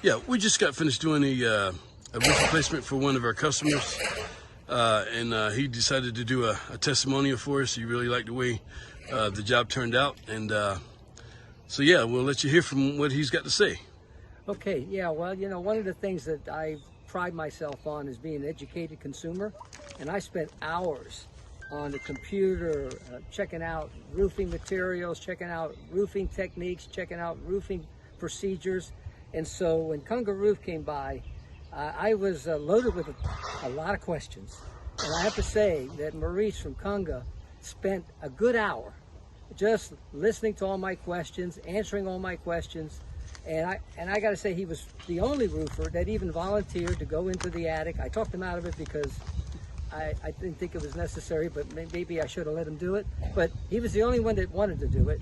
Yeah, we just got finished doing a roof replacement for one of our customers, and he decided to do a testimonial for us. He really liked the way the job turned out, and so yeah, we'll let you hear from what he's got to say. Okay, yeah, well, you know, one of the things that I pride myself on is being an educated consumer, and I spent hours on the computer checking out roofing materials, checking out roofing techniques, checking out roofing procedures. And so when KangaRoof came by, I was loaded with a lot of questions. And I have to say that Maurice from Kanga spent a good hour just listening to all my questions, answering all my questions. And I got to say, he was the only roofer that even volunteered to go into the attic. I talked him out of it because I didn't think it was necessary, but maybe I should have let him do it. But he was the only one that wanted to do it.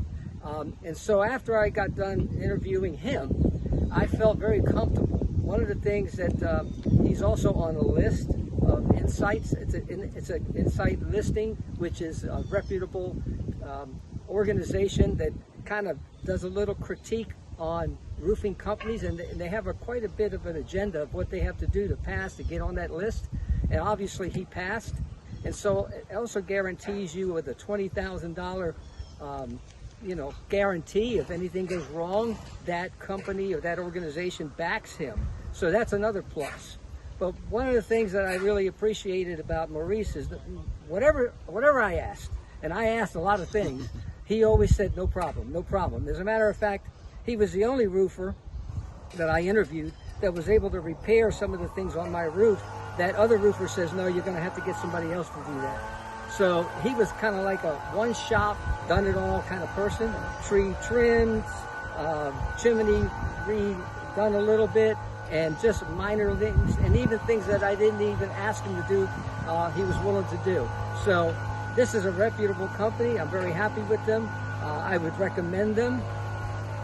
And so after I got done interviewing him, I felt very comfortable. One of the things that he's also on a list of insights. It's an insight listing, which is a reputable organization that kind of does a little critique on roofing companies, and they have quite a bit of an agenda of what they have to do to pass to get on that list. And obviously he passed. And so it also guarantees you with a $20,000 guarantee. If anything goes wrong, that company or that organization backs him. So that's another plus. But one of the things that I really appreciated about Maurice is that whatever I asked, and I asked a lot of things, he always said, no problem, no problem. As a matter of fact, he was the only roofer that I interviewed that was able to repair some of the things on my roof that other roofer says, no, you're going to have to get somebody else to do that. So he was kind of like a one-shop, done-it-all kind of person. Tree trimmed, chimney redone a little bit, and just minor things, and even things that I didn't even ask him to do, he was willing to do. So this is a reputable company. I'm very happy with them. I would recommend them.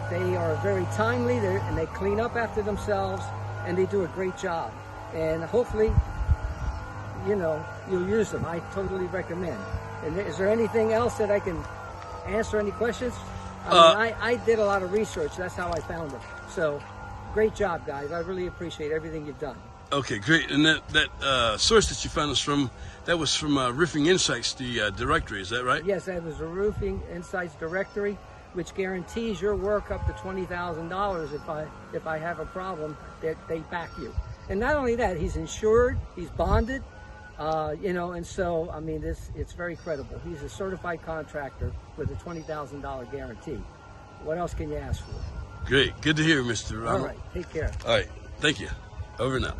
They are very timely, and they clean up after themselves, and they do a great job. And hopefully, you'll use them. I totally recommend. And is there anything else that I can answer? Any questions? I did a lot of research. That's how I found them. So, great job, guys. I really appreciate everything you've done. Okay, great. And that source that you found us from, that was from Roofing Insights, the directory. Is that right? Yes, that was the Roofing Insights directory, which guarantees your work up to $20,000 if I have a problem, that they back you. And not only that, he's insured, he's bonded, and so, I mean, it's very credible. He's a certified contractor with a $20,000 guarantee. What else can you ask for? Great. Good to hear, Mr. Robert. All right. Take care. All right. Thank you. Over and out.